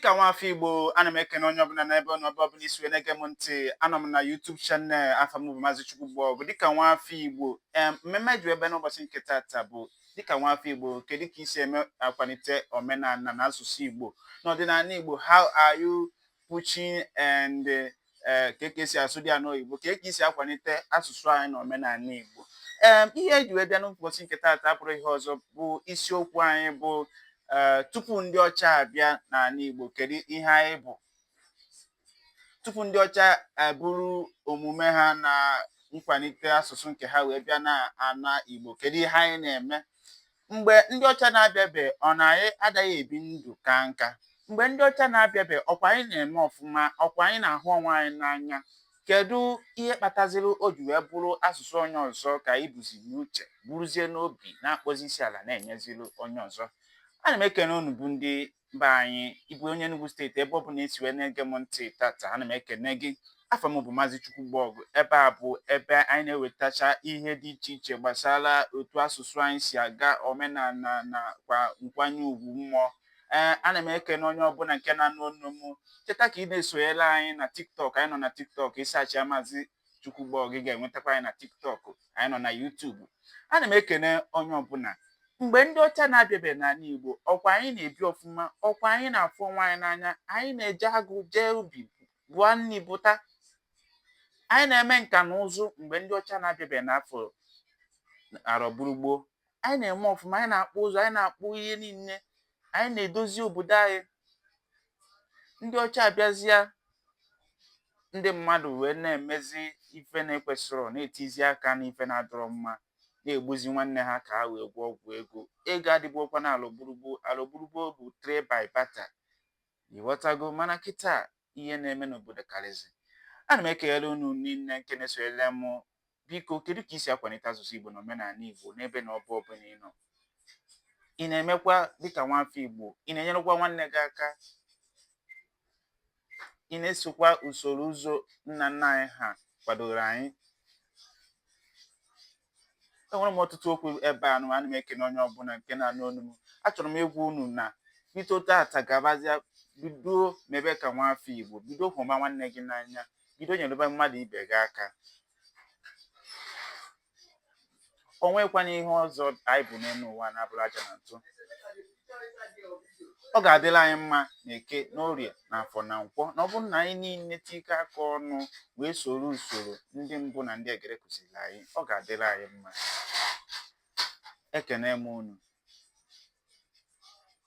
Dịka nwafọ Igbo, ana m ekene onye ọbụla n'ebe ọbụla isi wee na-ege m ntị. Anọ m na YouTube channel afa m bụ Maazị Chukwugbọgụ. Dịka nwafọ Igbo, mmemme ji ebe n'ụbọchị nke taata bụ dịka nwafọ Igbo, kedu ka isi eme akwalite omenala na asụsụ Igbo n'ọdịnala Igbo? How are you pushing and ka esi asụ dị ya n'oyibo? Ka esi akwalite asụsụ anyị na omenala Igbo? Ihe eji wee bịa n'ụbọchị nke taata abụrụ ihe ọzọ, bụ isiokwu anyị bụ tupu ndị ọcha abịa n'ala Igbo, kedu ihe anyị bụ? Tupu ndị ọcha abụrụ omume ha na nkwalite asụsụ nke ha wee bịa na ana Igbo, kedu ihe anyị na-eme? Mgbe ndị ọcha na-abịabe, ọ na anyị adaghị ebi ndụ ka nka? Mgbe ndị ọcha na-abịabe, ọkwa anyị na-eme ọfụma? Ọkwa anyị na-ahụ onwe anyị n'anya? Kedu ihe kpataziri o ji wee bụrụ asụsụ onye ọzọ ka anyị buzi n'uche, buruzie n'obi, na-akpọzi isi ala na-enyeziri onye ọzọ? Ana m ekene unu bụ ndị mba anyị, ịbụ onye Enugu steeti, ebe ọ bụ na esi wee na-ege m ntị tata. Ana m ekene gị. Afọ m bụ Maazị Chukwugbọgụ. Ebe a bụ ebe anyị na-ewetacha ihe dị iche iche gbasara otu asụsụ anyị si aga, omenala na kwa nkwanye ugwu mmụọ. Ana m ekene onye ọbụla nke na-anụ ọnụ m. Cheta ka ị na-esonyere anyị na TikTok. Anyị nọ na TikTok, ịsaachịa Maazị Chukwugbọgụ, ị ga-enwetakwa anyị na TikTok. Anyị nọ na YouTube. Ana m ekene onye ọbụla. Mgbe ndị ọcha na-abịabe n'ala Igbo, ọkwa anyị na-ebi ọfụma? Ọkwa anyị na-afụ onwe anyị n'anya? Anyị na-eje agụ, jee ubi, bụọ nni, bụta. Anyị na-eme nka na ụzụ. Mgbe ndị ọcha na-abịabe n'afọ arọ gburugburu, anyị na-eme ọfụma. Anyị na-akpụ ụzọ, anyị na-akpụ ihe niile, anyị na-edozi obodo anyị. Ndị ọcha abịazịa, ndị mmadụ wee na-emezi ife na-ekwesịrọ, na-etizi aka n'ife na-adọrọ mma, na-egbuzi nwanne ha ka ha wee gwọ ọgwụ ego. Ego adịbụkwa na alụ gburugburu. Alụ gburugburu bụ trade by barter. Ịghọtago? Mana kịta ihe na-eme n'obodo karịzị. Ana m ekele unu niile nke na-esonyere m. Biko, kedu ka isi akwalite asụsụ Igbo na omenala Igbo n'ebe na ọbụ ọbụla ị nọ? Ị na-emekwa dịka nwafọ Igbo? Ị na-enyerekwa nwanne gị aka? Ị na-esokwa usoro ụzọ nna nna anyị ha kwadoro anyị? Enwere m ọtụtụ okwu ebe a. Ana m ekene onye ọbụla nke na-anụ ọnụ m. Achọrọ m ịgwa unu na bido tata gabazịa, bido mebe ka nwafọ Igbo, bido hụma nwanne gị n'anya, bido nyerebe mmadụ ibe gị aka. O nwekwana ihe ọzọ anyị bụ n'elu ụwa na-abụrụ aja na ntụ. Ọ ga-adịla anyị mma n'Eke, n'Orie, n'Afọ, na Nkwọ, na ọ bụrụ na anyị niile tikọ aka ọnụ wee soro usoro ndị mbụ na ndị egere kụziri anyị. Ọ ga-adịla anyị mma. Ekene m unu.